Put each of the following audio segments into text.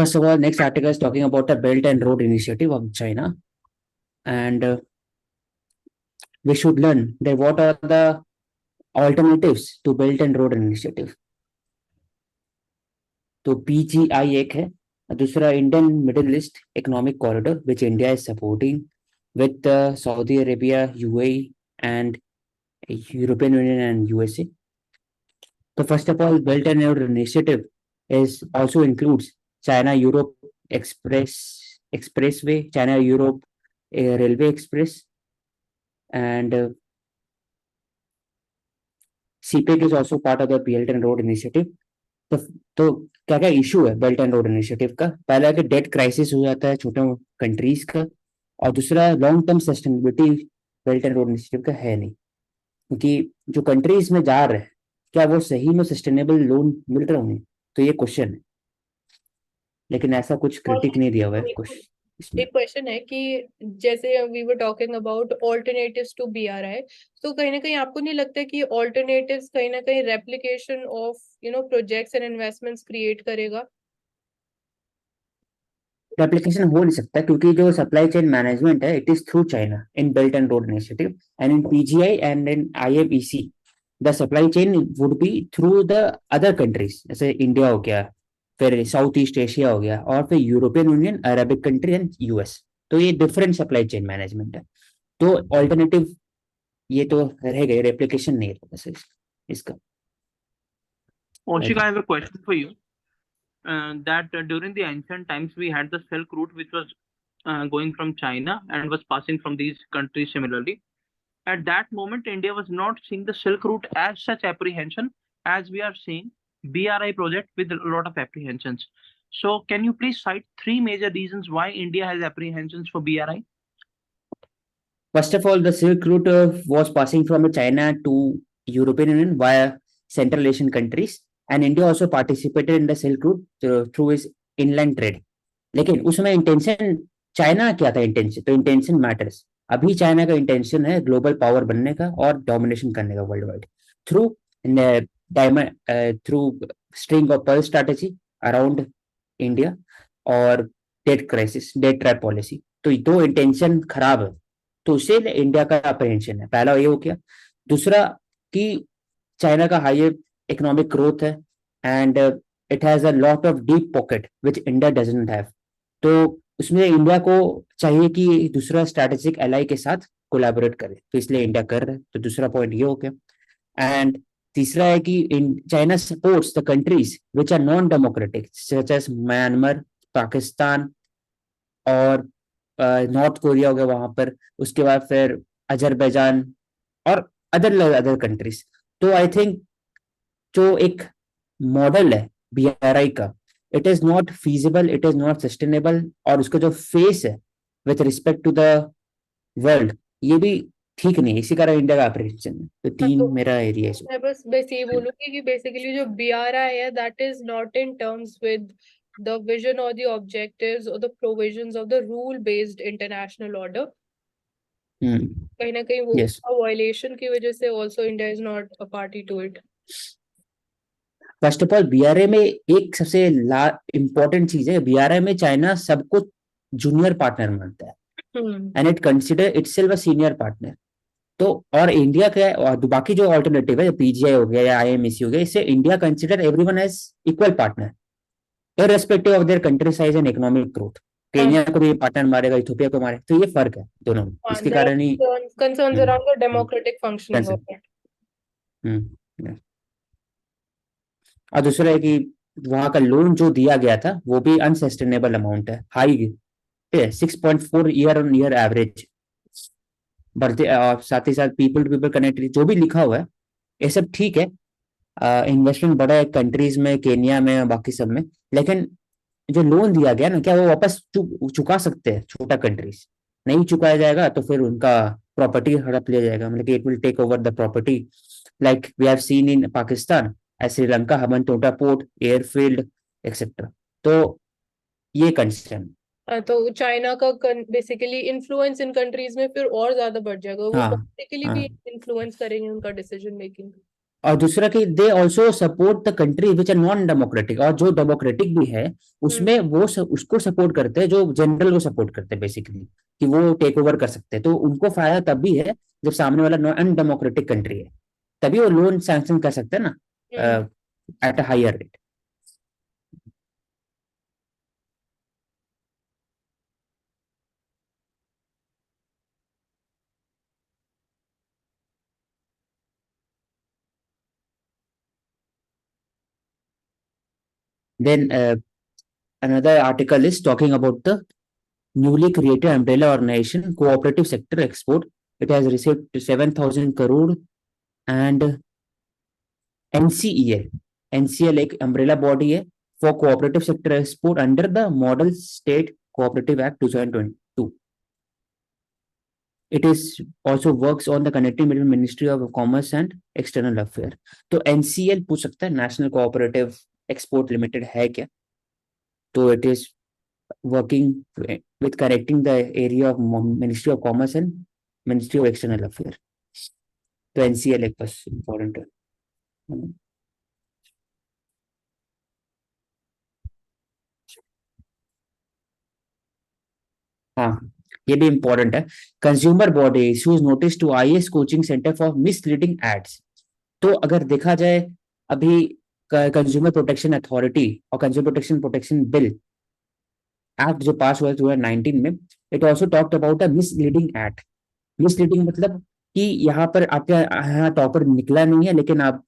First of all, next article is talking about the Belt and Road Initiative of China, and we should learn that what are the alternatives to Belt and Road Initiative. तो PGI एक है, दूसरा Indian middle east economic corridor which India is supporting with Saudi Arabia, UAE, and European Union and USA. So first of all, Belt and Road Initiative is also includes China Europe Expressway, China Europe Railway Express, and CPEC is also part of the Belt and Road Initiative. तो क्या क्या issue है belt and road initiative का? पहला है कि date crisis हो जाता है छोटे कंट्रीज का, और दूसरा long term sustainability belt and road initiative का है नहीं, क्योंकि जो कंट्रीज में जा रहे हैं क्या वो सही में सस्टेनेबल लोन मिल रहा उन्हें, तो ये क्वेश्चन है, लेकिन ऐसा कुछ क्रिटिक नहीं दिया हुआ है क्वेश्चन इसमें। एक क्वेश्चन है कि जैसे we were talking about alternatives to BRI, तो कहीं ना कहीं आपको नहीं लगता कि ऑल्टरनेटिव्स कहीं ना कहीं replication of projects and investments create करेगा? एप्लीकेशन हो नहीं सकता क्योंकि जो सप्लाई चेन मैनेजमेंट है it is through China in belt and road initiative, and in PGI and in IMEC the supply chain would be through the other countries, जैसे India हो गया, फिर साउथ ईस्ट एशिया हो गया, और फिर European union, Arabic country and US. तो ये डिफरेंट सप्लाई चेन मैनेजमेंट है, तो ऑल्टरनेटिव ये तो रहेगा, रेप्लिकेशन नहीं रहेगा इसका। Oshik, I have a question for you. That during the ancient times we had the Silk Route, which was going from China and was passing from these countries similarly. At that moment, India was not seeing the Silk Route as such apprehension as we are seeing BRI project with a lot of apprehensions. So, can you please cite 3 major reasons why India has apprehensions for BRI? First of all, the Silk Route was passing from China to European Union via Central Asian countries, and India also participated in the Silk Route through its inland trade. लेकिन उसमें intention China क्या था? Intention तो intention matters. अभी China का intention है global power बनने का और डोमिनेशन करने का world wide through diamond through string of pearl strategy around India और debt crisis, debt trap policy. तो दो इंटेंशन खराब है, तो उससे इंडिया का अप्रहेंशन है। पहला ये हो गया। दूसरा कि चाइना का हाई इकोनॉमिक ग्रोथ है and it has a lot of deep pocket which India doesn't have, तो उसमें इंडिया को चाहिए कि दूसरा स्ट्रैटेजिक एलाई के साथ कोलैबोरेट करे, तो इसलिए इंडिया कर रहा है। तो दूसरा पॉइंट ये हो गया। एंड तीसरा है कि China supports the countries which are non democratic such as Myanmar, Pakistan और नॉर्थ कोरिया हो गया वहां पर, उसके बाद फिर अजरबैजान और अदर कंट्रीज। तो आई थिंक जो एक मॉडल है बीआरआई का, it is not feasible, it is not sustainable, और उसका जो फेस है with respect to the world ये भी ठीक नहीं है। इसी कारण इंडिया का अप्रेहेंशन है। तो तीन मेरा एरिया है। मैं बस ये बोलूंगी कि बेसिकली जो बीआरआई है that is not in terms with the vision or the objectives or the provisions of the rule based international order. कहीं ना कहीं वो वायलेशन की वजह से also India is not a party to it. First of all BRA में एक सबसे इम्पोर्टेंट चीज है, बीआरए में चाइना सबको जूनियर पार्टनर मानता है and it consider itself a senior partner. तो और इंडिया का और बाकी जो ऑल्टरनेटिव है, पीजीआई हो गया या आईएमईसी हो गया, इससे India consider everyone as equal partner irrespective of their country size and economic growth. Kenya को भी पार्टनर मारेगा, इथियोपिया को मारे, तो ये फर्क है दोनों में। इसके कारण ही concerns around the democratic functioning of it. और दूसरा है कि वहां का लोन जो दिया गया था वो भी अनसस्टेनेबल अमाउंट है, high 6.4 year on year average बढ़ते, और साथ ही साथ पीपल टू पीपल कनेक्टिविटी जो भी लिखा हुआ है ये सब ठीक है। इन्वेस्टमेंट बढ़ा है कंट्रीज में, केन्या में, बाकी सब में, लेकिन जो लोन दिया गया ना, क्या वो वापस चुका सकते हैं? छोटा कंट्रीज नहीं चुकाया जाएगा तो फिर उनका प्रॉपर्टी हड़प लिया जाएगा, मतलब कि it will take over the property like we have seen in Pakistan, Sri Lanka, Hambantota port, airfield etcetera. तो ये कंसर्न, तो चाइना का बेसिकली इन्फ्लुएंस इन कंट्रीज में फिर और ज्यादा बढ़ जाएगा। वो पॉलिटिकली भी इन्फ्लुएंस करेंगे उनका डिसीजन मेकिंग। और दूसरा कि they also support the country which are non democratic, और जो डेमोक्रेटिक भी है उसमें वो उसको सपोर्ट करते हैं, जो जनरल को सपोर्ट करते हैं बेसिकली, कि वो टेक ओवर कर सकते हैं। तो उनको फायदा तब भी है जब सामने वाला नॉन डेमोक्रेटिक कंट्री है, तभी वो लोन सैंक्शन कर सकते हैं ना at a higher rate. Then another article is talking about the newly created umbrella organization, Cooperative Sector Export. It has received 7,000 crore, and NCEL. NCL एक umbrella body है for cooperative sector export under the Model State Cooperative Act 2022. It is also works on the connecting between Ministry of Commerce and External Affairs. तो NCL पूछ सकता है National Cooperative Export Limited है क्या? तो it is working with connecting the area of Ministry of Commerce and Ministry of External Affairs. तो NCL एक बस important है. हाँ, ये भी इंपॉर्टेंट है. Consumer body issues notice to IAS coaching centre for misleading ads. तो अगर देखा जाए अभी कंज्यूमर प्रोटेक्शन अथॉरिटी और कंज्यूमर प्रोटेक्शन बिल एक्ट जो पास हुआ है 2019 में, it also talked about a misleading act. Misleading मतलब कि यहाँ पर आपके यहाँ टॉपर निकला नहीं है लेकिन आप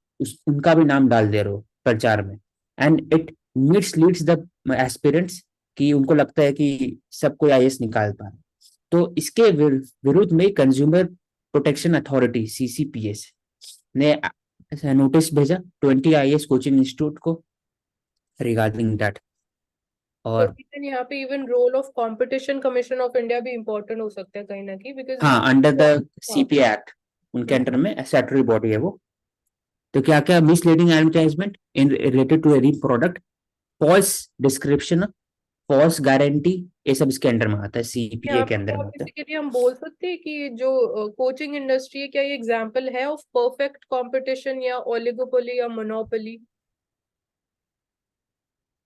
उनका भी नाम डाल दे रहे हो प्रचार में, एंड इट मिसलीड्स द एस्पिरेंट्स, कि उनको लगता है कि सब कोई आईएएस निकाल पा रहा है. तो इसके विरुद्ध में कंज्यूमर प्रोटेक्शन अथॉरिटी सीसीपीएस ने नोटिस भेजा 20 आईएएस कोचिंग इंस्टीट्यूट को रिगार्डिंग दैट. और यहाँ पे even role of competition commission of India भी इम्पोर्टेंट हो सकता है कहीं ना कहीं, बिकॉज हाँ, अंडर द सीपीए एक्ट उनके अंडर में स्टैट्यूटरी बॉडी है वो. तो क्या क्या misleading advertisement in related to any product, false description, false guarantee, ये सब इसके अंडर में आता है, सीपीए के अंदर में आता है. बेसिकली हम बोल सकते हैं कि जो कोचिंग इंडस्ट्री है, क्या ये एग्जांपल है ऑफ परफेक्ट कंपटीशन या ओलिगोपोली या मोनोपोली?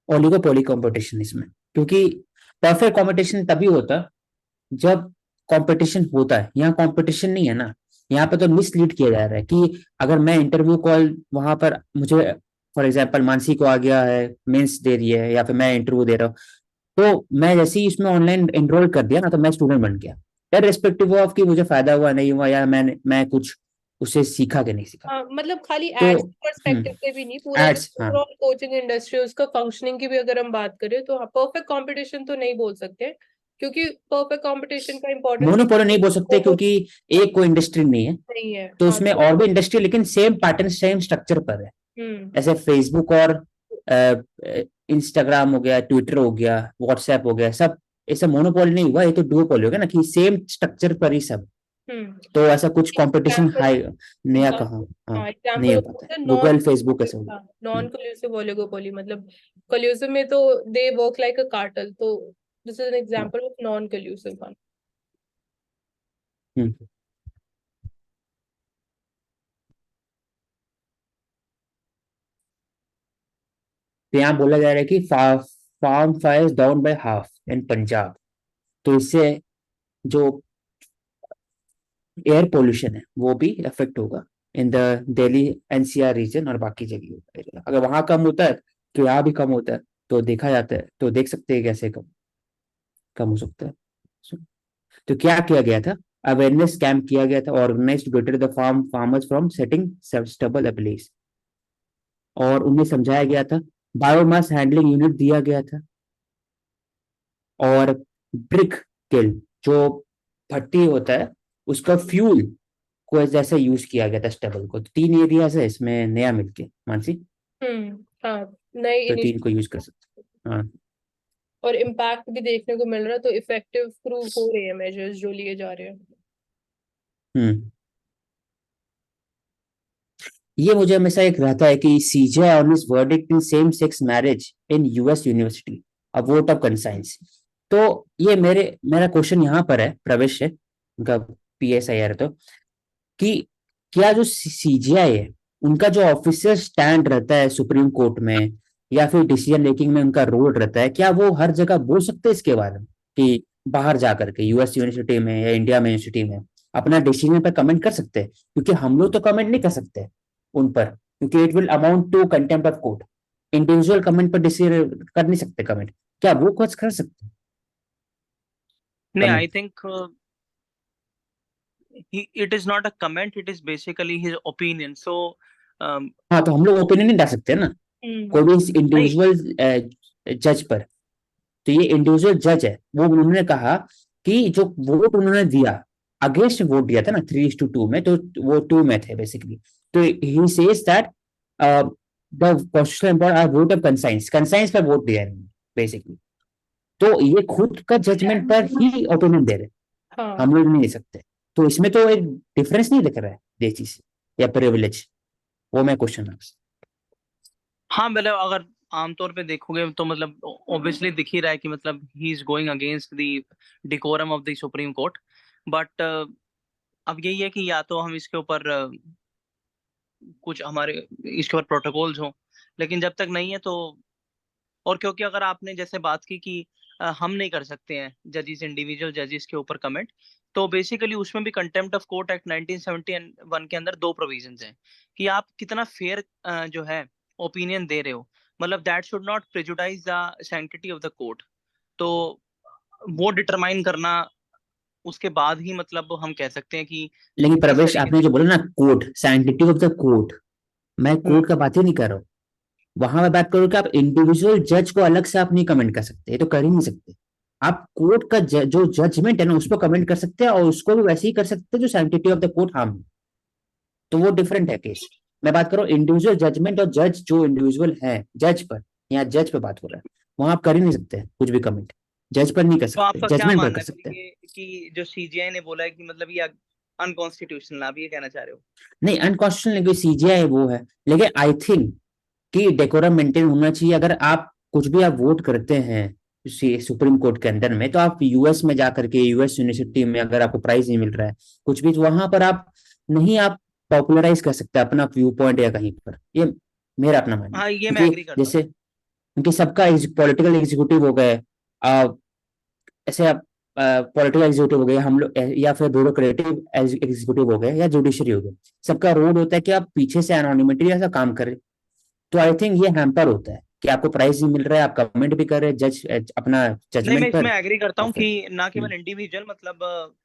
ओलिगोपोली कंपटीशन इसमें, क्योंकि परफेक्ट कंपटीशन तभी होता जब कंपटीशन होता है. यहाँ कंपटीशन नहीं है ना, यहाँ पे तो मिसलीड किया जा रहा है कि अगर मैं इंटरव्यू कॉल वहां पर मुझे फॉर एग्जांपल मानसी को आ गया है, मेंस दे रही है, या फिर मैं इंटरव्यू दे रहा हूँ, तो मैं जैसे ही इसमें ऑनलाइन एनरोल कर दिया ना, तो मैं स्टूडेंट बन गया, इररिस्पेक्टिव ऑफ कि मुझे फायदा हुआ नहीं हुआ, या मैं कुछ उससे सीखा कि नहीं सीखा. हाँ, मतलब खाली तो एड्स पर्सपेक्टिव से भी नहीं, पूरा एड्स, हाँ, ओवरऑल कोचिंग इंडस्ट्री उसका फंक्शनिंग की भी अगर हम बात करें तो परफेक्ट कंपटीशन तो नहीं बोल सकते, क्योंकि परफेक्ट कंपटीशन का इम्पोर्टेंस मोनोपोली नहीं बोल सकते क्योंकि एक कोई इंडस्ट्री नहीं है, नहीं है. तो हाँ, उसमें और भी इंडस्ट्री लेकिन सेम पैटर्न सेम स्ट्रक्चर पर है. ऐसे फेसबुक और इंस्टाग्राम हो गया, ट्विटर हो गया, व्हाट्सएप हो गया, सब ऐसा मोनोपोली नहीं हुआ, ये तो डुओपोली हो गया ना, कि सेम स्ट्रक्चर पर ही सब. तो ऐसा कुछ कंपटीशन हाई नया कहाँ, हाँ, नहीं हो पाता है. गूगल, फेसबुक ऐसा होगा. नॉन कोल्यूसिव ओलिगोपोली मतलब कोल्यूसिव में तो they work like a cartel, तो this is an example of non collusive one. तो यहाँ बोला जा रहा है कि farm fire down by half in Punjab. तो इससे जो एयर पोल्यूशन है वो भी इफेक्ट होगा in the Delhi NCR region और बाकी जगह. अगर वहां कम होता है तो यहाँ भी कम होता है, तो देखा जाता है, तो देख सकते हैं कैसे कम कम हो सकता है. तो क्या किया गया था, अवेयरनेस कैंप किया गया था, organise to better the farmers from setting stubble ablaze, और उन्हें समझाया गया था. बायोमास हैंडलिंग यूनिट दिया गया था, और ब्रिक किल जो भट्टी होता है उसका फ्यूल को जैसे यूज किया गया था स्टबल को. तो 3 एरियाज है इसमें नया मिलके मानसी, हाँ, नई तो 3 को यूज कर सकते हैं. हाँ, और इम्पैक्ट भी देखने को मिल रहा है, तो इफेक्टिव प्रूव हो रहे हैं मेजर्स जो लिए जा रहे हैं. ये मुझे हमेशा एक रहता है कि CJI on his verdict in same sex marriage in US university a vote of conscience. तो ये मेरा क्वेश्चन यहाँ पर है, प्रवेश है उनका पीएसआईआर, तो कि क्या जो सीजीआई है उनका जो ऑफिशियल स्टैंड रहता है सुप्रीम कोर्ट में या फिर डिसीजन मेकिंग में उनका रोल रहता है, क्या वो हर जगह बोल सकते हैं इसके बारे में कि बाहर जा करके यूएस यूनिवर्सिटी में या इंडिया में यूनिवर्सिटी में अपना डिसीजन पर कमेंट कर सकते हैं? क्योंकि हम लोग तो कमेंट नहीं कर सकते उन पर, क्योंकि it will amount to contempt of court. Individual comment पर डिसीजन कर नहीं सकते कमेंट, क्या वो कुछ कर सकते हैं नहीं, comment? I think it is not a comment, it is basically his opinion. So हाँ, तो हम लोग ओपिनियन नहीं डाल सकते ना कोई भी नहीं, इंडिविजुअल जज पर। तो ये इंडिविजुअल जज है, वो उन्होंने कहा कि जो वोट उन्होंने दिया, अगेंस्ट वोट दिया था ना 3:2 में, तो वो 2 में थे बेसिकली। तो he says that the constitutional vote of conscience पर वोट दिया है बेसिकली। तो ये खुद का जजमेंट पर ही ओपिनियन दे रहे, हाँ हम लोग नहीं दे सकते। तो इसमें तो एक डिफरेंस नहीं दिख रहा है ये चीज या प्रिविलेज, वो मैं क्वेश्चन हाँ, मतलब अगर आमतौर पे देखोगे तो मतलब ऑब्वियसली दिख ही रहा है कि मतलब ही is going against the decorum of the supreme court. But अब यही है कि या तो हम इसके ऊपर कुछ हमारे इसके ऊपर प्रोटोकॉल्स हों, लेकिन जब तक नहीं है तो। और क्योंकि अगर आपने जैसे बात की कि हम नहीं कर सकते हैं जजेस, इंडिविजुअल जजेस के ऊपर कमेंट, तो बेसिकली उसमें भी कंटेम्प्ट ऑफ कोर्ट एक्ट 1971 के अंदर दो प्रोविजंस हैं कि आप कितना फेयर जो है ओपिनियन दे रहे हो, मतलब that should not prejudice the sanctity of the court. तो वो डिटरमाइन करना उसके बाद ही मतलब हम कह सकते हैं कि लेकिन किस प्रवेश तरीके आपने से। जो बोला ना court, sanctity of the court, मैं कोर्ट का बात ही नहीं कर रहा हूँ। वहां मैं बात करूँ कि आप इंडिविजुअल जज को अलग से आप नहीं कमेंट कर सकते, ये तो कर ही नहीं सकते। आप कोर्ट का जो जजमेंट है ना उस पर कमेंट कर सकते हैं, और उसको भी वैसे ही कर सकते हैं जो sanctity of the court harm. तो वो डिफरेंट है केस। मैं बात कर रहा हूँ इंडिविजुअल जजमेंट, और जज जो इंडिविजुअल है जज पर, यहाँ जज पे बात हो रहा है, वहां आप कर ही नहीं सकते कुछ भी कमेंट, जज पर नहीं कर तो सकते, आपका क्या जजमेंट पर मानना कर है फिर सकते हैं। ये कि जो सीजीआई ने बोला है कि मतलब ये अनकॉन्स्टिट्यूशनल, आप ये कहना चाह रहे हो? नहीं, अनकॉन्स्टिट्यूशनल सीजीआई वो है, लेकिन आई थिंक कि डेकोरम मेंटेन होना चाहिए। अगर आप कुछ भी आप वोट करते हैं सुप्रीम कोर्ट के अंदर में, तो आप यूएस में जाकर के यूएस यूनिवर्सिटी में अगर आपको प्राइज नहीं मिल रहा है कुछ भी, तो वहां पर आप नहीं आप पॉपुलराइज कर सकते अपना व्यू पॉइंट या कहीं पर। ये मेरा अपना मानना है, हाँ, ये मैं क्योंकि एग्री करता हूँ। जैसे क्योंकि सबका पॉलिटिकल एग्जीक्यूटिव हो गए, ऐसे आप पॉलिटिकल एग्जीक्यूटिव हो गए हम लोग, या फिर ब्यूरोक्रेटिव एग्जीक्यूटिव हो गए, या जुडिशरी हो गए, सबका रोल होता है कि आप पीछे से एनोनिमिटी ऐसा काम करें। तो आई थिंक ये हैम्पर होता है कि आपको प्राइज नहीं मिल रहा है, आप कमेंट भी कर रहे हैं जज अपना नहीं, मैं जजमेंट इसमें पर, एग्री करता और हूँ फिर कि ना केवल इंडिविजुअल, मतलब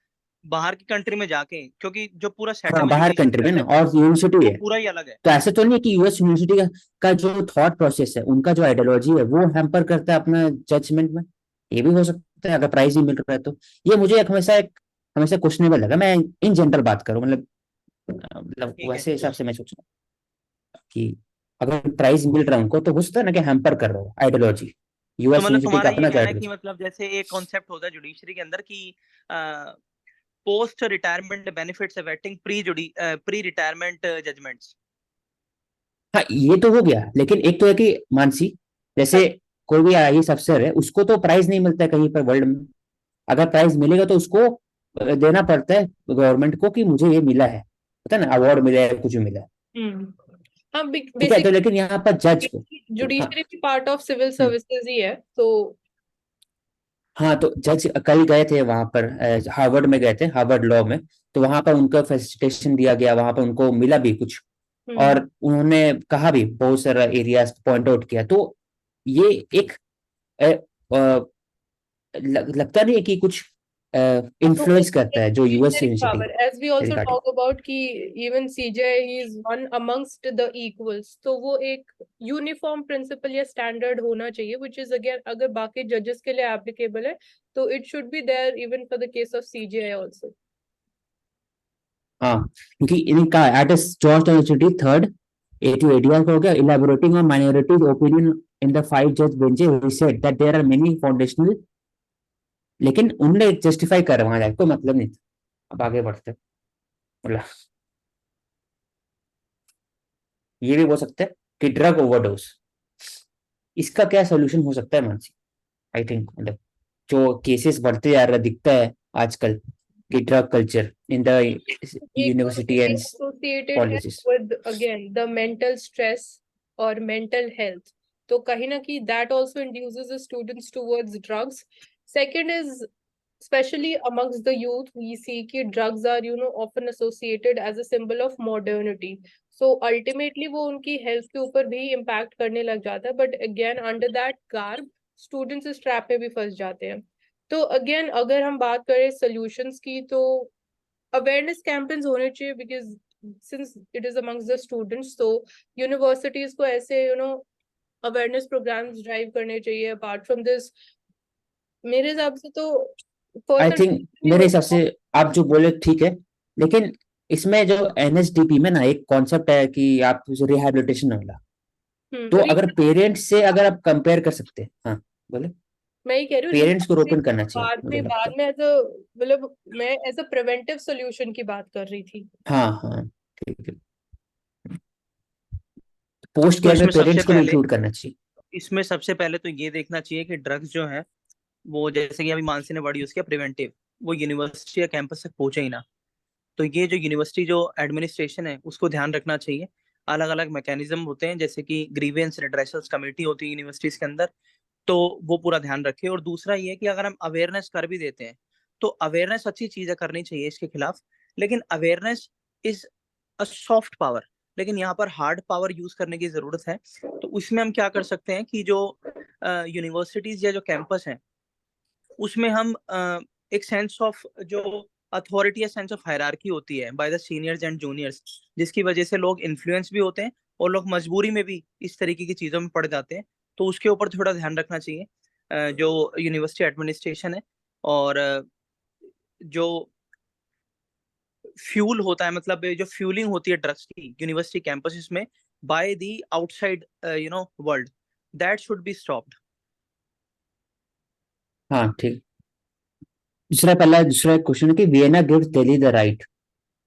बाहर की कंट्री में जाके, क्योंकि जो पूरा हाँ सेटअप है बाहर कंट्री जुडिशरी में का ना, और यूनिवर्सिटी वो है। पूरा ही अलग है। तो ऐसे तो नहीं है कि यूएस यूनिवर्सिटी का जो थॉट प्रोसेस है, उनका जो आइडियोलॉजी है वो हैम्पर करता है अपना जजमेंट में। ये भी हो सकता है अगर प्राइज ही मिल रहा है तो। ये मुझे हमेशा क्वेश्चनेबल लगा। मैं इन जनरल बात करूं, मतलब ठीक है। वैसे हिसाब से मैं सोच रहा हूँ कि अगर प्राइज मिल रहा है उनको, तो हो सकता है ना कि हैम्पर कर रहा हो आइडियोलॉजी, तो यूएस मतलब यूनिवर्सिटी का तुम्हारा ये अपना जो कहना है कि आइडियोलॉजी। मतलब जैसे एक कॉन्सेप्ट होता है जुडिशरी के अंदर कि post retirement benefits awaiting pre retirement judgments. हाँ ये तो हो गया, लेकिन एक तो है कि मानसी, जैसे कोई भी आईएएस अफसर है उसको तो प्राइज नहीं मिलता है कहीं पर वर्ल्ड में। अगर प्राइज मिलेगा तो उसको देना पड़ता है गवर्नमेंट को कि मुझे ये मिला है, पता है ना, अवार्ड मिला है, कुछ भी मिला है। हम्म हाँ ठीक है, तो लेकिन यहाँ पर जज को, हाँ, जुडिशरी भी part of civil hmm, services ही है तो। हाँ, तो जज कल गए थे वहां पर, हार्वर्ड में गए थे, हार्वर्ड लॉ में। तो वहां पर उनको फैसिलिटेशन दिया गया, वहां पर उनको मिला भी कुछ, हम्म और उन्होंने कहा भी बहुत सारा एरियाज पॉइंट आउट किया। तो ये एक अ, अ, लगता नहीं है कि कुछ So इन्फ्लुएंस it's करता like है जो US reasoning university power. As we also regarding. talk about कि even CJ he is one amongst the equals. तो वो एक uniform principle या standard होना चाहिए, which is again अगर बाकी judges के लिए applicable है, तो it should be there even for the case of CJI also. हाँ, क्योंकि इनका एट जॉर्ज यूनिवर्सिटी थर्ड एटी एडिया का हो गया, elaborating on minorities opinion in the 5 जज benches, he said that there are many foundational. लेकिन उनने जस्टिफाई कर वहां जाके कोई मतलब नहीं था। अब आगे बढ़ते हैं। मतलब ये भी बोल सकते हैं कि ड्रग ओवरडोज, इसका क्या सोल्यूशन हो सकता है मानसी? आई थिंक मतलब जो केसेस बढ़ते जा रहा दिखता है आजकल कि ड्रग कल्चर इन द एक यूनिवर्सिटी एंड, तो associated है policies. with again the mental stress or mental health. तो कहीं ना कहीं that also induces the students towards drugs. Second is especially amongst the youth, we see कि drugs are often associated as a symbol of modernity. So ultimately वो उनकी health के ऊपर भी impact करने लग जाता है. But again under that garb, students इस trap में भी फंस जाते हैं. तो again अगर हम बात करें solutions की, तो awareness campaigns होने चाहिए, because since it is amongst the students, so universities को ऐसे awareness programs drive करने चाहिए. Apart from this, मेरे हिसाब से तो आई personal थिंक मेरे हिसाब से आप जो बोले ठीक है, लेकिन इसमें जो एनएसडीपी में ना एक कॉन्सेप्ट है कि आप रिहैबिलिटेशन वाला, तो अगर पेरेंट्स से अगर आप कंपेयर कर सकते हैं, हाँ बोले, मैं ही कह रही हूँ पेरेंट्स को रोकन करना चाहिए मुझे लगता बाद है। में मतलब मैं एज अ प्रिवेंटिव सोल्यूशन की बात कर रही थी. हाँ हाँ ठीक है, पोस्ट तो केयर में इसमें सबसे पेरेंट्स को भी पहले इंक्लूड करना चाहिए। इसमें सबसे पहले तो ये देखना चाहिए कि ड्रग्स जो है वो, जैसे कि अभी मानसी ने वर्ड यूज किया प्रिवेंटिव, वो यूनिवर्सिटी या कैंपस तक पहुंचे ही ना। तो ये जो यूनिवर्सिटी जो एडमिनिस्ट्रेशन है उसको ध्यान रखना चाहिए। अलग अलग मैकेनिज्म होते हैं, जैसे कि ग्रीवेंस रिड्रेसल्स कमेटी होती है यूनिवर्सिटीज के अंदर, तो वो पूरा ध्यान रखे। और दूसरा ये कि अगर हम अवेयरनेस कर भी देते हैं तो अवेयरनेस अच्छी चीज है, करनी चाहिए इसके खिलाफ, लेकिन awareness is a soft power, लेकिन यहाँ पर हार्ड पावर यूज करने की जरूरत है। तो उसमें हम क्या कर सकते हैं कि जो यूनिवर्सिटीज या जो कैंपस हैं उसमें हम एक सेंस ऑफ जो अथॉरिटी या सेंस ऑफ हायरार्की होती है by the seniors and juniors, जिसकी वजह से लोग इन्फ्लुएंस भी होते हैं और लोग मजबूरी में भी इस तरीके की चीजों में पड़ जाते हैं। तो उसके ऊपर थोड़ा ध्यान रखना चाहिए जो यूनिवर्सिटी एडमिनिस्ट्रेशन है। और जो फ्यूल होता है, मतलब जो फ्यूलिंग होती है ड्रग्स की यूनिवर्सिटी कैंपसेस में by the outside world, that should be stopped. हाँ ठीक। दूसरा क्वेश्चन है कि Vienna gives Delhi the right,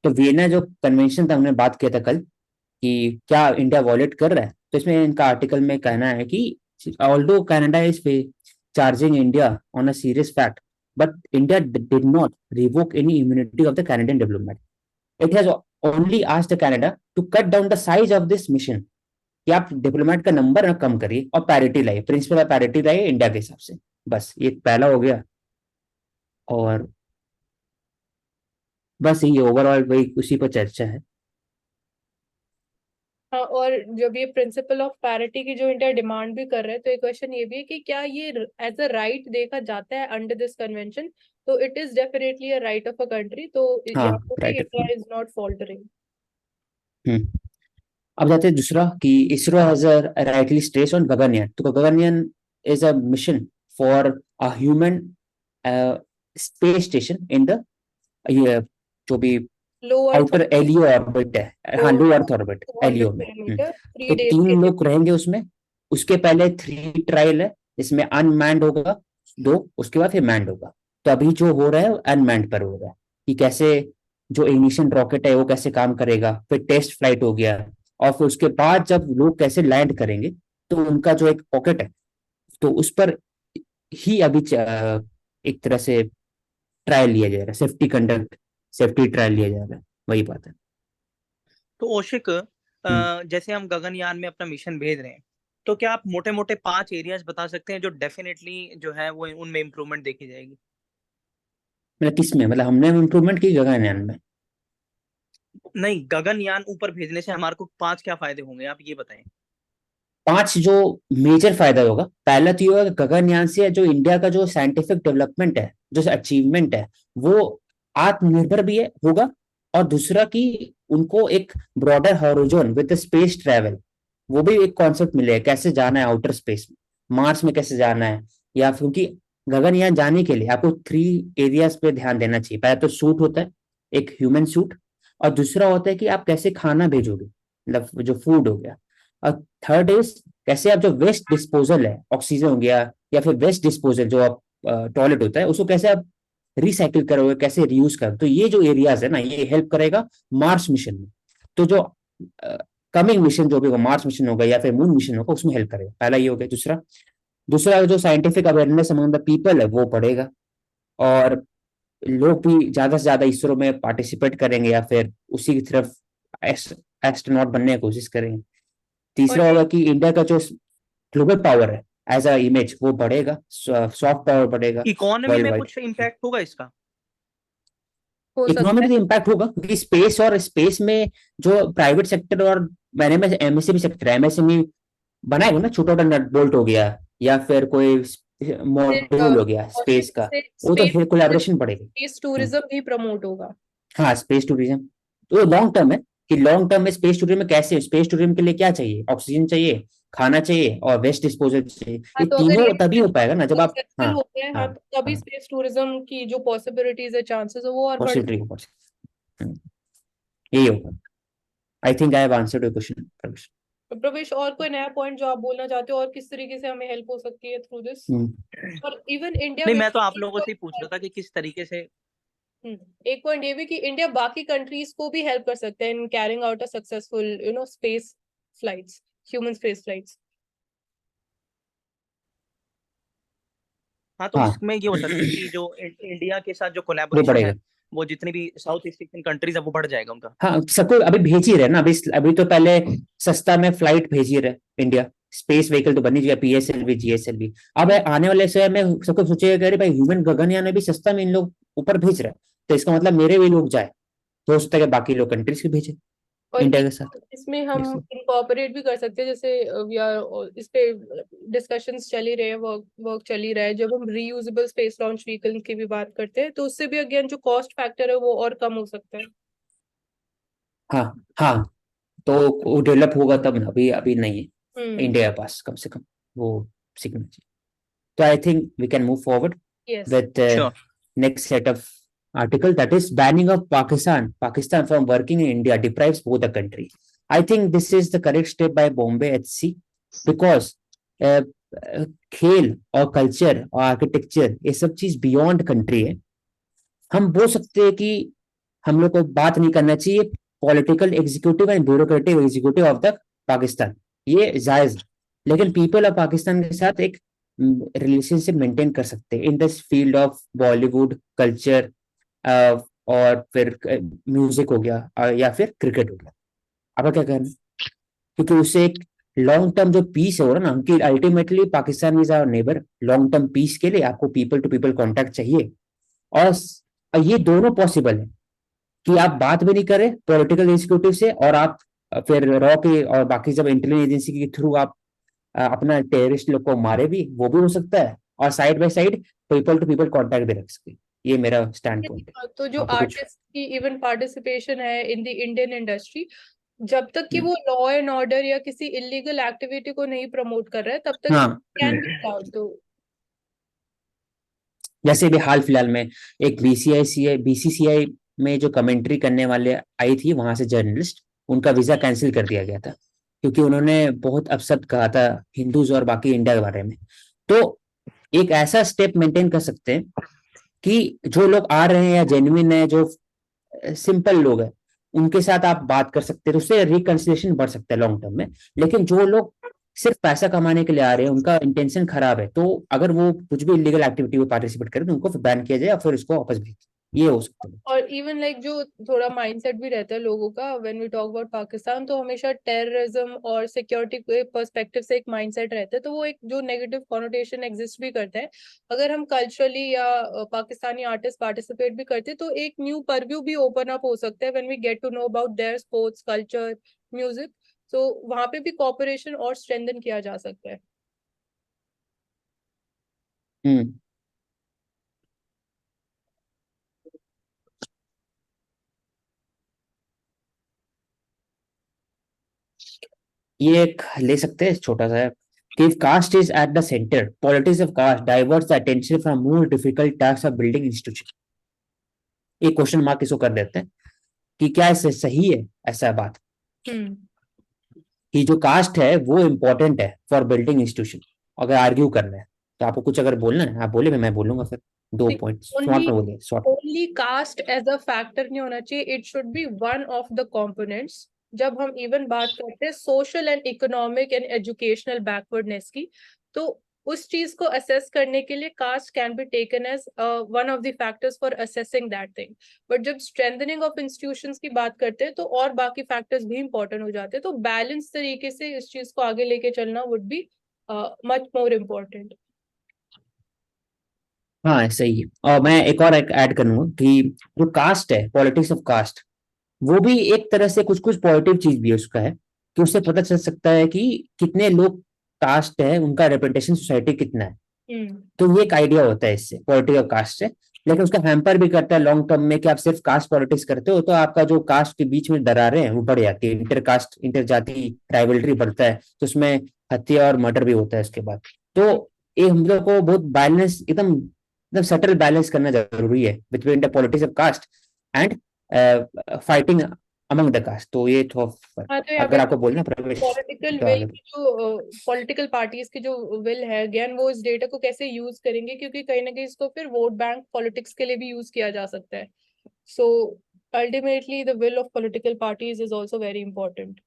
तो वियना जो कन्वेंशन था हमने बात किया था कल कि क्या इंडिया वॉलेट कर रहा है, तो इसमें इनका आर्टिकल में कहना है कि although Canada is charging India on a serious fact, but India did not revoke any immunity of the Canadian diplomat, it has only asked Canada to cut down the size of this mission, कि आप diplomat का number ना कम करिए और parity लाइए, principle of parity लाइए India के हिसाब से। बस ये पहला हो गया, और बस ये ओवरऑल वही उसी पर चर्चा है। हाँ, और जब ये प्रिंसिपल ऑफ पैरिटी की जो इंडिया डिमांड भी कर रहे हैं, तो एक क्वेश्चन ये भी है कि क्या ये एज अ राइट देखा जाता है अंडर दिस कन्वेंशन? तो it is definitely a right of a country, तो हाँ यहाँ पे right. India is not faltering. अब जाते हैं दूसरा कि ISRO has rightly stress on Gaganyaan, तो Gaganyaan is a mission for a human space station in the जो भी लो अर्थ आउटर एलियो ऑर्बिट है, हाँ लो अर्थ ऑर्बिट एलियो में। 200 किलोमीटर तो 3 डेज 3 के लोग रहेंगे उसमें, उसके पहले 3 ट्रायल है जिसमें अनमैन्ड होगा 2, उसके बाद फिर मैंड होगा। तो अभी जो हो रहा है अनमैन्ड पर हो रहा है कि कैसे जो इग्निशन रॉकेट है वो कैसे काम करेगा, फिर टेस्ट फ्लाइट हो गया, और फिर उसके बाद जब लोग कैसे लैंड करेंगे, तो उनका जो एक पॉकेट है तो उस पर ही अभी एक तरह से ट्रायल लिया जा रहा है, सेफ्टी ट्रायल लिया जा रहा है, वही बात है। तो औशिक, जैसे हम गगनयान में अपना मिशन भेज रहे हैं, तो क्या आप मोटे मोटे 5 एरियाज बता सकते हैं जो डेफिनेटली जो है वो उनमें इम्प्रूवमेंट देखी जाएगी? मतलब किसमें, मतलब हमने इम्प्रूवमेंट की गगनयान में? नहीं, गगनयान ऊपर भेजने से हमारे को 5 क्या फायदे होंगे, आप ये बताएं। 5 जो मेजर फायदा होगा, पहला तो ये होगा गगनयान से जो इंडिया का जो साइंटिफिक डेवलपमेंट है, जो अचीवमेंट है, वो आत्मनिर्भर भी है होगा। और दूसरा कि उनको एक broader horizon with space travel, वो भी एक कॉन्सेप्ट मिलेगा, कैसे जाना है आउटर स्पेस में, मार्स में कैसे जाना है, या क्योंकि गगनयान जाने के लिए आपको 3 एरियाज पे ध्यान देना चाहिए। पहला तो सूट होता है, एक ह्यूमन सूट, और दूसरा होता है कि आप कैसे खाना भेजोगे, मतलब जो फूड हो गया, और थर्ड इज कैसे आप जो वेस्ट डिस्पोजल है, ऑक्सीजन हो गया या फिर वेस्ट डिस्पोजल जो आप टॉयलेट होता है, उसको कैसे आप रिसाइकिल करोगे, कैसे रीयूज करोगे। तो ये जो एरियाज है ना, ये हेल्प करेगा मार्स मिशन में। तो जो कमिंग मिशन जो भी होगा, मार्स मिशन होगा या फिर मून मिशन होगा, उसमें हेल्प करेगा। पहला ये हो गया। दूसरा दूसरा जो scientific awareness among the people है वो बढ़ेगा, और लोग भी ज्यादा से ज्यादा इसरो में पार्टिसिपेट करेंगे या फिर उसी की तरफ एस्ट्रोनॉट बनने की कोशिश करेंगे। तीसरा और होगा कि इंडिया का जो ग्लोबल पावर है एज अ इमेज वो बढ़ेगा, सॉफ्ट पावर बढ़ेगा इकोनॉमी वर्ल्ड में वाइड। कुछ इम्पैक्ट होगा इसका? हो इकोनॉमी सकता में है। तो इम्पैक्ट होगा क्योंकि स्पेस और स्पेस में जो प्राइवेट सेक्टर और मैंने में एमएसएमई सेक्टर, एमएसएमई बनाएगा ना, छोटा छोटा नट बोल्ट हो गया या फिर कोई मॉड्यूल हो गया और स्पेस का, वो तो स्पेस फिर कोलैबोरेशन बढ़ेगी। स्पेस टूरिज्म भी प्रमोट होगा। हाँ स्पेस टूरिज्म तो लॉन्ग टर्म है कि लॉन्ग टर्म में स्पेस टूरिज्म में कैसे, स्पेस टूरिज्म के लिए क्या चाहिए, ऑक्सीजन चाहिए, खाना चाहिए और वेस्ट डिस्पोजल चाहिए। हाँ, ये तो अगर तीनों तभी हो इंडिया पाएगा ना जब आप, सक्सेसफुल हाँ होते हैं, हाँ, हाँ तो तभी हाँ स्पेस टूरिज्म की जो पॉसिबिलिटीज है, चांसेस है, वो और बढ़ पॉसिबिलिटी को यही होगा। I think I have answered your question प्रवेश। प्रवेश, और कोई नया पॉइंट जो आप बोलना चाहते हो, और किस तरीके से हमें हेल्प हो सकती है थ्रू दिस? और इवन इंडिया नहीं, में मैं तो आप लोगों से ही पूछ रहा था कि किस तरीके से। एक पॉइंट ये भी कि इंडिया बाकी कंट्रीज को भी हेल्प कर सकता है in carrying out a successful space flights, human space flights. हाँ, तो हाँ उसमें ये हो सकता है कि जो इंडिया के साथ जो वो कोलैबोरेशन बढ़ेगा। है, वो जितनी भी साउथ ईस्ट एशियन कंट्रीज है वो बढ़ जाएगा उनका। हाँ सबको अभी भेज ही रहे ना, अभी तो पहले सस्ता में फ्लाइट भेज ही रहे इंडिया, स्पेस व्हीकल तो बनी गया, पीएसएलवी जीएसएलवी। अब आने वाले समय में सबको सोचेगा कि अरे भाई ह्यूमन गगनयान भी सस्ता में इन लोग ऊपर भेज रहे हैं, तो इसका मतलब मेरे भी लोग जाए, तो हो सकता है कि बाकी लोग कंट्रीज के भेजे और इंडिया के साथ। इसमें हम इनकॉर्पोरेट भी कर सकते हैं, जैसे वी आर इस पे डिस्कशंस चल ही रहे हैं, वर्क चल ही रहा है। जब हम रीयूजेबल स्पेस लॉन्च व्हीकल की भी बात करते हैं, तो उससे भी अगेन जो कॉस्ट फैक्टर है वो और कम हो सकता है। हाँ हाँ तो वो डेवलप होगा तब ना, अभी अभी नहीं है इंडिया के पास कम से कम वो सीखना चाहिए। तो I think we can move forward yes. with Sure. next set of article, that is banning of Pakistan from working in India deprives both the country. I think this is the correct step by Bombay HC because uh, खेल और culture और architecture ये सब चीज beyond country है। हम बोल सकते हैं कि हम लोग को बात नहीं करना चाहिए political executive and bureaucratic executive of the Pakistan, ये जायज, लेकिन पीपल ऑफ पाकिस्तान के साथ एक रिलेशनशिप मेंटेन कर सकते हैं in this field of Bollywood culture और फिर म्यूजिक हो गया या फिर क्रिकेट हो गया। आपका क्या कहना है? क्योंकि उससे एक लॉन्ग टर्म जो पीस हो रहा ना, क्योंकि ultimately Pakistan is our neighbour, long term peace के लिए आपको पीपल टू पीपल कॉन्टैक्ट चाहिए और ये दोनों पॉसिबल है कि आप बात भी नहीं करें पॉलिटिकल एग्जीक्यूटिव से और आप फिर रॉ के और बाकी सब इंटेलिजेंस एजेंसी के थ्रू आप अपना टेररिस्ट लोग को मारे भी, वो भी हो सकता है, और side by side people to people contact भी रख सकते। ये मेरा स्टैंड पॉइंट है। तो जो आपको कुछ आर्टिस्ट की इवन पार्टिसिपेशन है इन द इंडियन इंडस्ट्री, जब तक कि वो लॉ एंड ऑर्डर या किसी इलीगल एक्टिविटी को नहीं प्रमोट कर रहा है, तब तक हाँ कैन बी अलाउड। तो जैसे भी हाल फिलहाल में एक बीसीसीआई में जो कमेंट्री करने वाले आई थी वहां से जर्नलिस्ट, उनका वीजा कैंसिल कर दिया गया था क्योंकि उन्होंने बहुत अपशब्द कहा था हिंदूज और बाकी इंडिया के बारे में। तो एक ऐसा स्टेप मेंटेन कर सकते हैं कि जो लोग आ रहे हैं या जेन्युइन है, जो सिंपल लोग हैं, उनके साथ आप बात कर सकते हैं, तो उससे रिकंसिलिएशन बढ़ सकता है लॉन्ग टर्म में। लेकिन जो लोग सिर्फ पैसा कमाने के लिए आ रहे हैं, उनका इंटेंशन खराब है, तो अगर वो कुछ भी इलीगल एक्टिविटी में पार्टिसिपेट करें तो उनको बैन किया जाए या फिर उसको वापस भेज, ये हो सकता है। और इवन लाइक जो थोड़ा माइंडसेट भी रहता है लोगों का, when we talk about Pakistan, तो हमेशा टेररिज्म और सिक्योरिटी के पर्सपेक्टिव से एक माइंडसेट रहता है, तो वो एक जो नेगेटिव कॉनोटेशन एग्जिस्ट भी करता है। अगर हम कल्चरली या पाकिस्तानी आर्टिस्ट पार्टिसिपेट भी करते हैं, तो एक न्यू परव्यू भी ओपन अप हो सकता है when we get to know about their sports culture music. तो वहां पे भी कोऑपरेशन और स्ट्रेंथन किया जा सकता है। हम्म ये एक ले सकते हैं छोटा सा कि if caste is at the center, politics of caste diverts the attention from more difficult tasks of building institution। एक क्वेश्चन मार्क इसको कर देते हैं कि क्या इससे सही है ऐसा बात कि जो कास्ट है वो इम्पोर्टेंट है फॉर बिल्डिंग इंस्टीट्यूशन। अगर आर्ग्यू करना है तो आपको कुछ अगर बोलना है आप बोले, मैं बोलूंगा फिर 2 पॉइंट शॉर्ट में बोलिए short. Only caste as a factor नहीं होना चाहिए, it should be one of the components. जब हम इवन बात करते हैं social and economic and educational backwardness की, तो उस चीज को असेस करने के लिए caste can be taken as one of the factors for assessing that thing. But जब स्ट्रेंथनिंग ऑफ इंस्टीट्यूशंस की बात करते हैं तो और बाकी फैक्टर्स भी इंपॉर्टेंट हो जाते हैं, तो बैलेंस तरीके से इस चीज को आगे लेके चलना would be much more important. हाँ सही है। और मैं एक और ऐड करूंगा कि जो कास्ट है, पॉलिटिक्स ऑफ कास्ट, वो भी एक तरह से कुछ कुछ पॉजिटिव चीज भी है उसका, है कि उससे पता चल सकता है कि कितने लोग कास्ट है, उनका रिप्रेजेंटेशन सोसाइटी कितना है। तो ये एक आइडिया होता है इससे, पॉलिटिक्स ऑफ कास्ट से। लेकिन उसका हैम्पर भी करता है लॉन्ग टर्म में कि आप सिर्फ कास्ट पॉलिटिक्स करते हो तो आपका जो कास्ट के बीच में दरारें हैं वो बढ़ जाती है, इंटर कास्ट इंटर जाति राइवलरी बढ़ता है, तो उसमें हत्या और मर्डर भी होता है उसके बाद। तो ये हम लोग को बहुत बैलेंस, एकदम एकदम सटल बैलेंस करना जरूरी है between the politics of caste and fighting among the caste. तो ये तो हाँ, तो यहाँ अगर पे आपको बोलना प्रवेश पॉलिटिकल तो विल आगे की जो पॉलिटिकल पार्टीज की जो विल है अगेन, वो इस डेटा को कैसे यूज करेंगे, क्योंकि कहीं ना कहीं इसको फिर वोट बैंक पॉलिटिक्स के लिए भी यूज किया जा सकता है। So ultimately the will of political parties is also very important.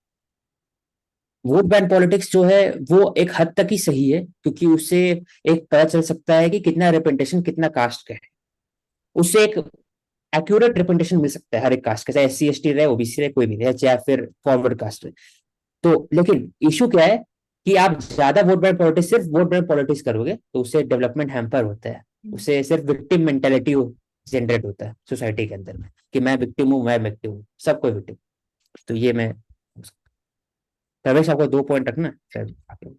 Vote bank politics जो है वो एक हद तक ही सही है, क्योंकि उससे एक पता चल सकता है कि कितना रिप्रेजेंटेशन कितना कास्ट का है, उससे एक एक्यूरेट रिप्रेजेंटेशन मिल सकता है हर एक कास्ट का, चाहे SC ST रहे, OBC रहे, कोई भी रहे, चाहे फिर फॉरवर्ड कास्ट रहे। तो लेकिन इशू क्या है कि आप ज्यादा वोट बैंक पॉलिटिक्स, सिर्फ वोट बैंक पॉलिटिक्स करोगे तो उससे डेवलपमेंट हैम्पर होता है, उससे सिर्फ विक्टिम मेंटेलिटी जनरेट होता है सोसाइटी के अंदर में कि मैं विक्टिम हूँ, मैं विक्टिम हूँ, सब कोई विक्टिम। तो ये मैं प्रवेश आपको 2 पॉइंट रखना है शायद।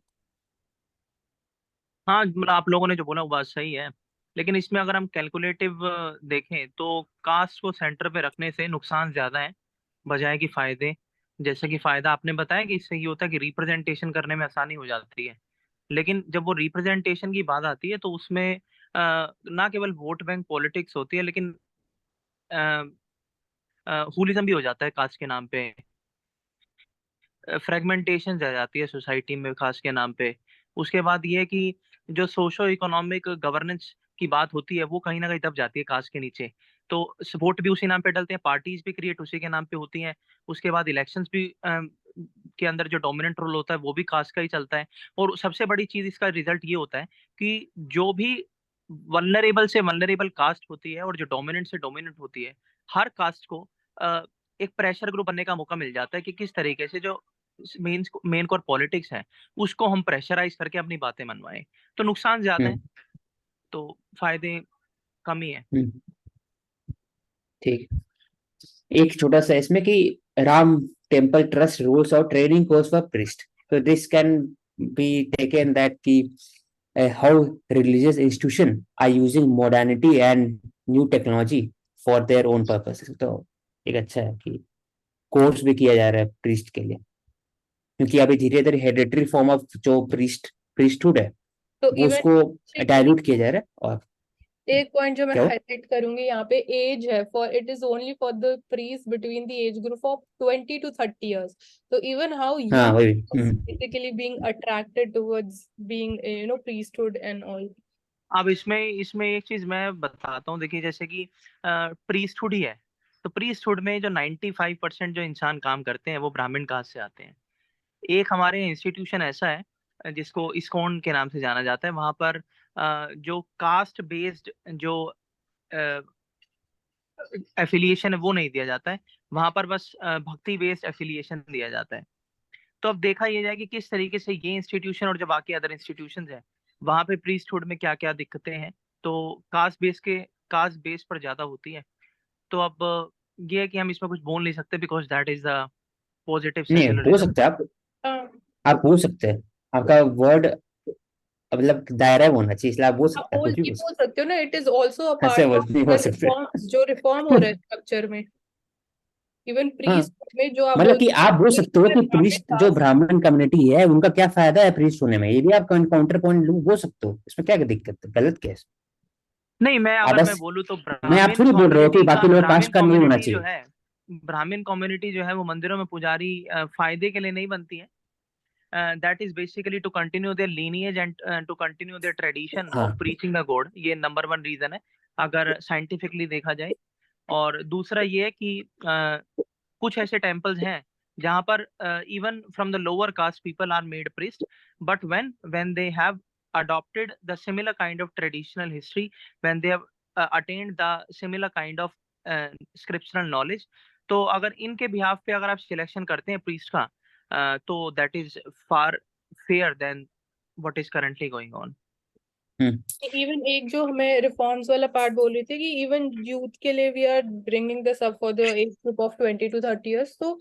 हाँ मतलब आप लोगों ने जो बोला वो बात सही है, लेकिन इसमें अगर हम कैलकुलेटिव देखें तो कास्ट को सेंटर पे रखने से नुकसान ज्यादा है बजाय कि फायदे। जैसे कि फायदा आपने बताया कि इससे ये होता है कि रिप्रेजेंटेशन करने में आसानी हो जाती है, लेकिन जब वो रिप्रेजेंटेशन की बात आती है तो उसमें ना केवल वोट बैंक पॉलिटिक्स होती है, लेकिन हुलिज्म भी हो जाता है कास्ट के नाम पे, फ्रेगमेंटेशन रह जाती है सोसाइटी में खास के नाम पे। उसके बाद ये है कि जो सोशो इकोनॉमिक गवर्नेंस की बात होती है वो कहीं ना कहीं दब जाती है कास्ट के नीचे। तो वोट भी उसी नाम पे डलते हैं, पार्टीज भी क्रिएट उसी के नाम पे होती हैं। उसके बाद इलेक्शंस भी के अंदर जो डोमिनेंट रोल होता है वो भी कास्ट का ही चलता है। और सबसे बड़ी चीज इसका रिजल्ट ये होता है कि जो भी वल्नरेबल से वल्नरेबल कास्ट होती है और जो डोमिनेंट से डोमिनेंट होती है, हर कास्ट को अ, एक प्रेशर ग्रुप बनने का मौका मिल जाता है कि किस तरीके से जो मेन कोर पॉलिटिक्स है उसको हम प्रेशराइज करके अपनी बातें मनवाएं। तो नुकसान ज्यादा है, तो फायदे कम ही है। ठीक। एक छोटा सा इसमें कि राम टेम्पल ट्रस्ट रूल्स और ट्रेनिंग कोर्स फॉर प्रीस्ट, तो this can be taken that कि how religious institution are using modernity and new technology for their own purposes. तो एक अच्छा है कि कोर्स भी किया जा रहा है प्रीस्ट के लिए, क्योंकि अभी धीरे धीरे हेरिडिटरी फॉर्म ऑफ जो प्रीस्टहुड है तो वो उसको डाइल्यूट किया जा रहा है। और एक पॉइंट जो मैं क्या हो? हाईलाइट करूंगी यहाँ पे, एज है, for it is only for the priest between the age group of 20 to 30 years। तो इवन हाउ हाँ यू वही। basically being attracted towards being priesthood and all। अब इसमें इसमें एक चीज मैं बताता हूँ, देखिए जैसे कि प्रीस्टहुड ही है, तो प्रीस्टहुड में जो 95% जो इंसान काम करते हैं वो ब्राह्मण कास्ट से आते हैं। एक हमारे इंस्टीट्यूशन ऐसा है जिसको इस्कॉन के नाम से जाना जाता है, वहां पर जो कास्ट बेस्ड जो एफिलिएशन है वो नहीं दिया जाता है, वहां पर बस भक्ति बेस्ड एफिलिएशन दिया जाता है। तो अब देखा ये जाए कि किस तरीके से ये इंस्टीट्यूशन और जो बाकी अदर इंस्टीट्यूशन है वहां पे प्रीस्टहुड में क्या क्या दिक्कतें हैं, तो कास्ट बेस पर ज्यादा होती है। तो अब ये है कि हम इसमें कुछ बोल नहीं सकते because that is the positive नहीं बोल सेक्युलरिज्म। सकते हाँ, आप बोल सकते हैं, आपका वर्ड मतलब दायरा में होना चाहिए, इसलिए आप बोल आप सकते हैं, कुछ भी बोल बोल सकते सकते हो ना, इट इज ऑल्सो अ हैं। ऐसे पार्ट ऑफ नहीं बोल सकते। जो रिफॉर्म हो रहा है स्ट्रक्चर में। इवन हाँ प्रीस्ट में जो आप मतलब कि बोलते आप बोल हैं सकते हो कि प्रीस्ट जो ब्राह्मण कम्युनिटी है उनका क्या फायदा है प्रीस्ट होने में, ये भी आप काउंटर पॉइंट बोल सकते हो, इसमें क्या दिक्कत है, गलत क्या है? नहीं, मैं आप अगर मैं बस, बोलूँ तो मैं आप थोड़ी बोल रहे हो कि बाकी लोग कास्ट का नहीं होना चाहिए। ब्राह्मण कम्युनिटी जो है वो मंदिरों में पुजारी फायदे के लिए नहीं बनती है। That is basically to continue their lineage and to continue their tradition of हाँ प्रीचिंग द गॉड। ये नंबर वन रीजन है अगर साइंटिफिकली देखा जाए। और दूसरा ये है कि कुछ ऐसे टेम्पल्स हैं जहाँ पर even from the lower caste people are made priest, but when when they have adopted the similar kind of traditional history, when they have attained the similar kind of scriptural knowledge. तो अगर इनके behalf पे अगर आप selection करते हैं priest का, तो that is far fair than what is currently going on. Even एक जो हमें रिफॉर्म्स वाला पार्ट बोल रही थी कि इवन यूथ के लिए we are bringing this up for the age group of 20 to 30 years, तो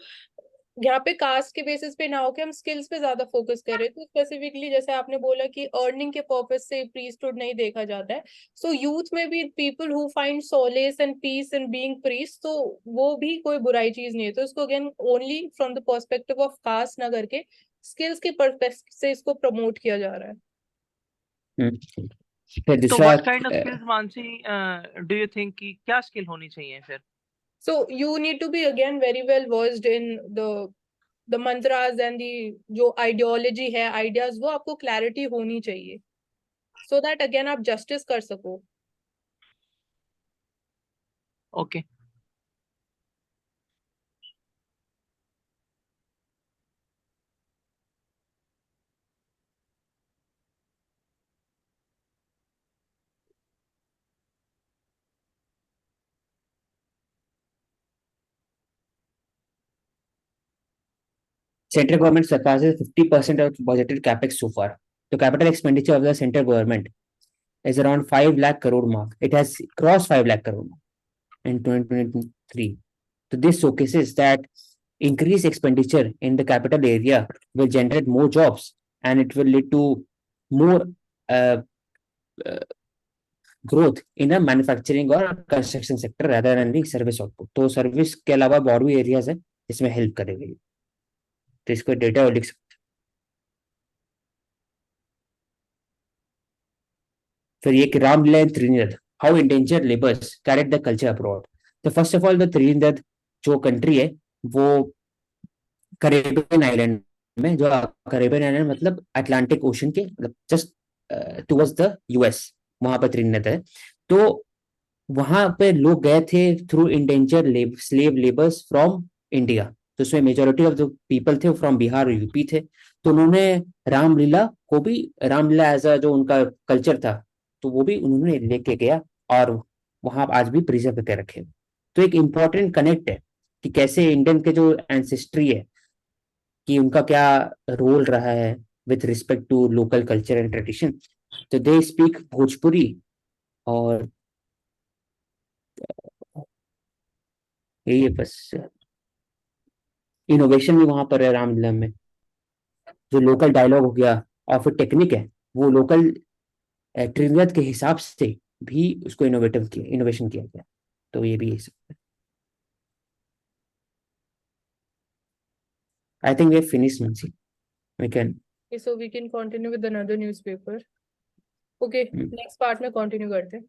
यहाँ पे कास्ट के बेसिस पे ना हो के हम स्किल्स पे ज्यादा फोकस कर रहे हैं। तो स्पेसिफिकली जैसे आपने बोला कि अर्निंग के पर्पस से प्रीस्टहुड नहीं देखा जाता है, सो यूथ में भी people who find solace and peace in being priest, तो वो भी कोई बुराई चीज नहीं है। तो इसको again only from the perspective of caste ना करके स्किल्स के पर्सपेक्टिव से इसको प्रमोट किया जा रहा है। फिर तो दूसरा what kind of skills, Mansi, do you think कि क्या स्किल होनी चाहिए फिर? So you need to be again very well versed in the mantras and the जो ideology है, ideas, वो आपको clarity होनी चाहिए, so that again आप justice कर सको। Okay. central government surpasses 50% of budgeted capex so far. The capital expenditure of the central government is around 5 lakh crore mark. It has crossed 5 lakh crore mark in 2023. So this showcases that increased expenditure in the capital area will generate more jobs and it will lead to more uh, growth in a manufacturing or construction sector rather than the service output. तो service के अलावा और भी areas है जिसमें help करेगी, तो इसको डेटा लिख सकते। फिर ये कि Ramlila in Trinidad, how indentured labours carried the culture abroad. तो first of all the Trinidad जो कंट्री है वो कैरेबियन आइलैंड में, जो कैरेबियन आइलैंड मतलब अटलांटिक ओशन के जस्ट टुवर्ड्स द यूएस, वहां पर त्रिनिदाद है। तो वहां पे लोग गए थे through endangered slave labours from India, तो उसमें मेजोरिटी ऑफ द पीपल थे फ्रॉम बिहार और यूपी थे। तो उन्होंने रामलीला को भी, रामलीला एज अ जो उनका कल्चर था, तो वो भी उन्होंने लेके गया और वहां आज भी प्रिजर्व करके रखे। तो एक इम्पोर्टेंट कनेक्ट है कि कैसे इंडियन के जो एंसेस्ट्री है कि उनका क्या रोल रहा है with respect to local culture and tradition. तो दे स्पीक भोजपुरी, और यही है बस। इनोवेशन भी वहां पर है रामलीला में, जो लोकल डायलॉग हो गया और फिर टेक्निक है वो लोकल ट्रिनिदाद के हिसाब से भी उसको इनोवेशन किया गया। तो ये भी है। I think we have finished, Nancy. We can. Okay, so we can continue with another newspaper. Okay, next part में continue करते हैं।